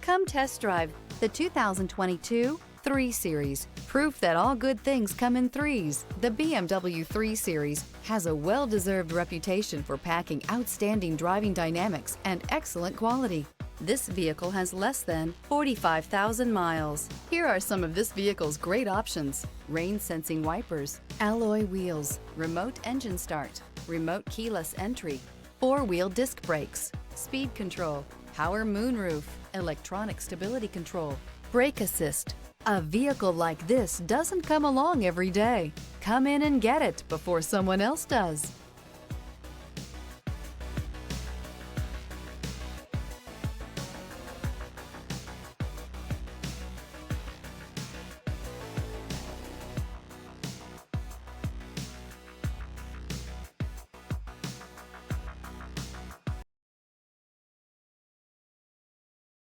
Come test drive the 2022 3 Series. Proof that all good things come in threes. The BMW 3 Series has a well-deserved reputation for packing outstanding driving dynamics and excellent quality. This vehicle has less than 45,000 miles. Here are some of this vehicle's great options: rain-sensing wipers, alloy wheels, remote engine start, remote keyless entry, 4-wheel disc brakes, speed control, power moonroof, electronic stability control, brake assist. A vehicle like this doesn't come along every day. Come in and get it before someone else does.